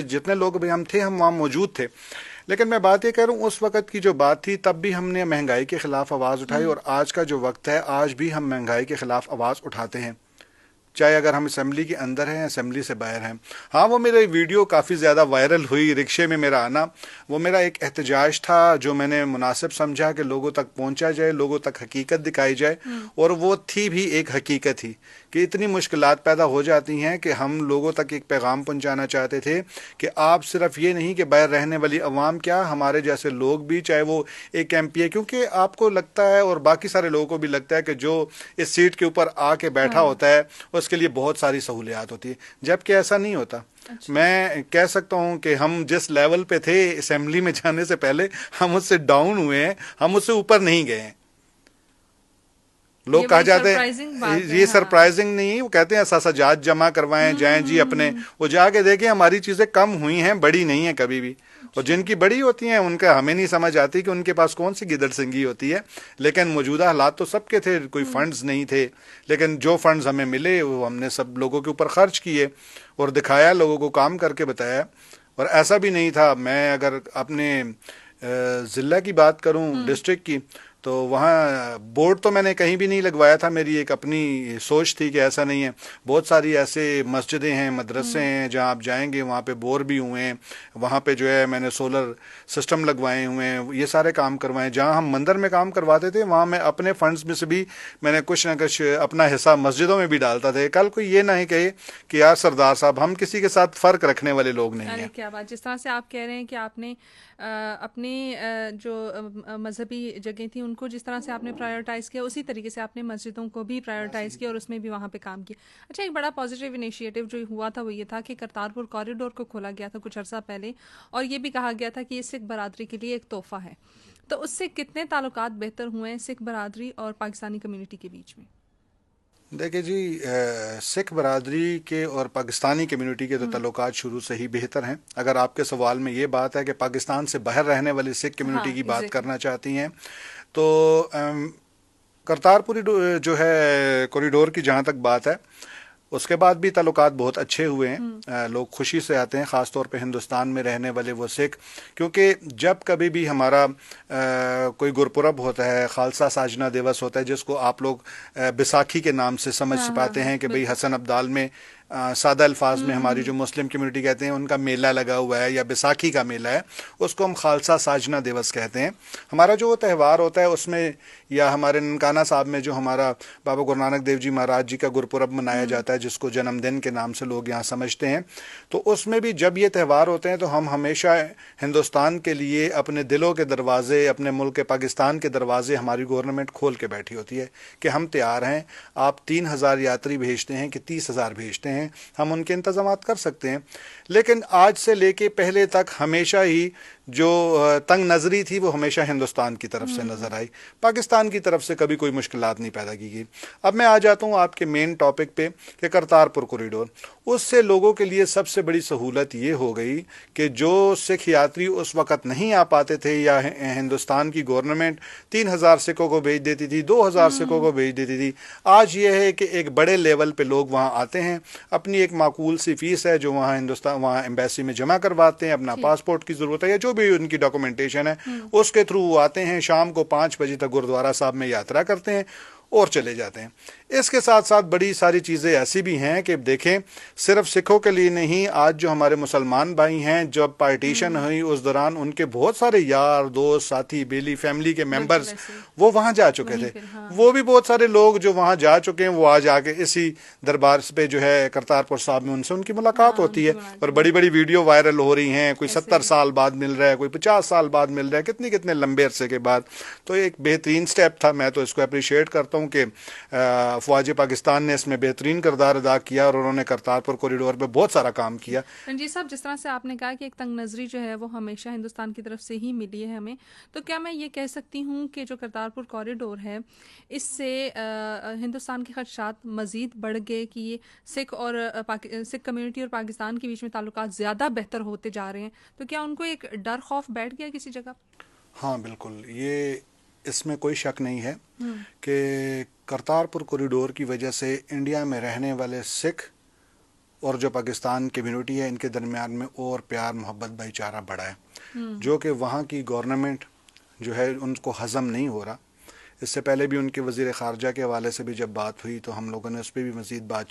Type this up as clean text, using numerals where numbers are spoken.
जितने लोग भी हम थे, हम वहाँ मौजूद थे। लेकिन मैं बात ये कह रहा हूँ, उस वक्त की जो बात थी, तब भी हमने महंगाई के खिलाफ आवाज़ उठाई, और आज का जो वक्त है, आज भी हम महंगाई के खिलाफ आवाज़ उठाते हैं, चाहे अगर हम असेंबली के अंदर हैं, असेंबली से बाहर हैं। हाँ, वो मेरी वीडियो काफ़ी ज़्यादा वायरल हुई, रिक्शे में मेरा आना, वो मेरा एक एहतजाज था जो मैंने मुनासिब समझा कि लोगों तक पहुंचा जाए, लोगों तक हकीकत दिखाई जाए। और वो थी भी एक हकीकत ही कि इतनी मुश्किलात पैदा हो जाती हैं कि हम लोगों तक एक पैगाम पहुंचाना चाहते थे कि आप सिर्फ ये नहीं कि बाहर रहने वाली अवाम, क्या हमारे जैसे लोग भी, चाहे वो एक एमपी है, क्योंकि आपको लगता है और बाकी सारे लोगों को भी लगता है कि जो इस सीट के ऊपर आके बैठा होता है उसके लिए बहुत सारी सहूलियात होती है, जबकि ऐसा नहीं होता। अच्छा। मैं कह सकता हूं कि हम जिस लेवल पे थे असेंबली में जाने से पहले, हम उससे डाउन हुए हैं, हम उससे ऊपर नहीं गए हैं। लोग कहा जाते हैं ये सरप्राइजिंग नहीं, वो कहते हैं सजाद जमा करवाएं जाएं जी अपने, वो जाके देखें हमारी चीजें कम हुई हैं, बड़ी नहीं है कभी भी। और जिनकी बड़ी होती हैं उनका हमें नहीं समझ आती कि उनके पास कौन सी गिदड़ सिंगी होती है। लेकिन मौजूदा हालात तो सबके थे, कोई फंड्स नहीं थे, लेकिन जो फंड्स हमें मिले वो हमने सब लोगों के ऊपर खर्च किए और दिखाया, लोगों को काम करके बताया। और ऐसा भी नहीं था, मैं अगर अपने ज़िला की बात करूं, डिस्ट्रिक्ट की, तो वहाँ बोर्ड तो मैंने कहीं भी नहीं लगवाया था, मेरी एक अपनी सोच थी कि ऐसा नहीं है। बहुत सारी ऐसे मस्जिदें हैं, मदरसे हैं जहाँ आप जाएंगे वहाँ पे बोर भी हुए हैं, वहाँ पे जो है मैंने सोलर सिस्टम लगवाए हुए हैं, ये सारे काम करवाए। जहाँ हम मंदिर में काम करवाते थे वहाँ मैं अपने फंड्स में से भी मैंने कुछ ना कुछ अपना हिस्सा मस्जिदों में भी डालता था। कल कोई ये ना ही कहे कि यार सरदार साहब, हम किसी के साथ फ़र्क रखने वाले लोग नहीं हैं। क्या बात, जिस तरह से आप कह रहे हैं कि आपने अपने जो मजहबी जगह थी उनको जिस तरह से आपने प्रायोरिटाइज़ किया, उसी तरीके से आपने मस्जिदों को भी प्रायोरिटाइज़ किया और उसमें भी वहाँ पे काम किया। अच्छा, एक बड़ा पॉजिटिव इनिशिएटिव जो हुआ था वो ये था कि करतारपुर कॉरिडोर को खोला गया था कुछ अर्सा पहले, और ये भी कहा गया था कि ये सिख बरादरी के लिए एक तोहफा है। तो उससे कितने ताल्लुकात बेहतर हुए हैं सिख बरादरी और पाकिस्तानी कम्युनिटी के बीच में? देखिए जी, सिख बरादरी के और पाकिस्तानी कम्युनिटी के तो ताल्लुकात शुरू से ही बेहतर हैं। अगर आपके सवाल में ये बात है कि पाकिस्तान से बाहर रहने वाली सिख कम्युनिटी हाँ, की बात एग्जैक्टली। करना चाहती हैं, तो करतारपुरी जो है कॉरिडोर की जहाँ तक बात है, उसके बाद भी ताल्लुकात बहुत अच्छे हुए हैं। लोग खुशी से आते हैं, ख़ास तौर पे हिंदुस्तान में रहने वाले वो सिख, क्योंकि जब कभी भी हमारा कोई गुरपुरब होता है, खालसा साजना दिवस होता है, जिसको आप लोग बैसाखी के नाम से समझ हाँ हाँ पाते हाँ, हैं कि भाई बिल्कुल। हसन अब्दाल में सादा अल्फाज में हमारी हम्म। जो मुस्लिम कम्युनिटी कहते हैं उनका मेला लगा हुआ है या बैसाखी का मेला है, उसको हम खालसा साजना दिवस कहते हैं। हमारा जो त्यौहार होता है उसमें, या हमारे ननकाना साहब में जो हमारा बाबा गुरु नानक देव जी महाराज जी का गुरपुरब मनाया जाता है, जिसको जन्मदिन के नाम से लोग यहाँ समझते हैं, तो उसमें भी जब ये त्यौहार होते हैं तो हम हमेशा हिंदुस्तान के लिए अपने दिलों के दरवाजे, अपने मुल्क पाकिस्तान के दरवाजे हमारी गवर्नमेंट खोल के बैठी होती है कि हम तैयार हैं। आप 3,000 यात्री भेजते हैं कि 30,000 भेजते हैं, हम उनके इंतजाम कर सकते हैं। लेकिन आज से लेके पहले तक हमेशा ही जो तंग नज़री थी वो हमेशा हिंदुस्तान की तरफ से नज़र आई, पाकिस्तान की तरफ से कभी कोई मुश्किलात नहीं पैदा की गई। अब मैं आ जाता हूँ आपके मेन टॉपिक पे कि करतारपुर कॉरिडोर, उससे लोगों के लिए सबसे बड़ी सहूलत ये हो गई कि जो सिख यात्री उस वक़्त नहीं आ पाते थे, या हिंदुस्तान की गवर्नमेंट 3,000 सिखों को भेज देती थी, 2,000 सिखों को भेज देती थी, आज ये है कि एक बड़े लेवल पे लोग वहाँ आते हैं, अपनी एक माकूल सी फीस है जो वहाँ वहाँ एम्बेसी में जमा करवाते हैं, अपना ठीक। पासपोर्ट की ज़रूरत है या जो भी उनकी डॉक्यूमेंटेशन है उसके थ्रू वो आते हैं, शाम को 5 बजे तक गुरुद्वारा साहब में यात्रा करते हैं और चले जाते हैं। इसके साथ साथ बड़ी सारी चीज़ें ऐसी भी हैं कि देखें, सिर्फ सिखों के लिए नहीं, आज जो हमारे मुसलमान भाई हैं, जब पार्टीशन हुई उस दौरान उनके बहुत सारे यार दोस्त, साथी, बेली, फैमिली के बिल्कुल मेंबर्स ऐसे ही। वो वहाँ जा चुके वहीं थे। फिर हाँ। वो भी बहुत सारे लोग जो वहाँ जा चुके हैं, वो आज आके इसी दरबार पे जो है करतारपुर साहब में उनसे उनकी मुलाकात हाँ, होती उनकी है, मुलाकात और बड़ी बिल्कुल। बड़ी वीडियो वायरल हो रही हैं। कोई ऐसे 70 ही। साल बाद मिल रहा है, कोई 50 साल बाद मिल रहा है, कितने कितने लंबे अरसे के बाद। तो एक बेहतरीन स्टेप था, मैं तो इसको अप्रिशिएट करता हूँ कि अफवाज पाकिस्तान ने इसमें बेहतरीन किरदार अदा किया और उन्होंने करतारपुर कॉरिडोर पे बहुत सारा काम किया। रणजीत साहब, जिस तरह से आपने कहा कि एक तंग नज़री जो है वो हमेशा हिंदुस्तान की तरफ से ही मिली है हमें, तो क्या मैं ये कह सकती हूँ कि जो करतारपुर कॉरिडोर है इससे हिंदुस्तान के खदशात मज़ीद बढ़ गए कि ये सिख और सिख कम्युनिटी और पाकिस्तान के बीच में ताल्लुकात ज़्यादा बेहतर होते जा रहे हैं? तो क्या उनको एक डर खौफ बैठ गया किसी जगह? हाँ बिल्कुल, ये इसमें कोई शक नहीं है कि करतारपुर कॉरिडोर की वजह से इंडिया में रहने वाले सिख और जो पाकिस्तान कम्युनिटी है, इनके दरमियान में और प्यार मोहब्बत भाईचारा बढ़ा है, जो कि वहाँ की गवर्नमेंट जो है उनको हज़म नहीं हो रहा। इससे पहले भी उनके वज़ीर ख़ारजा के हवाले से भी जब बात हुई तो हम लोगों ने उस पर भी मज़ीद बात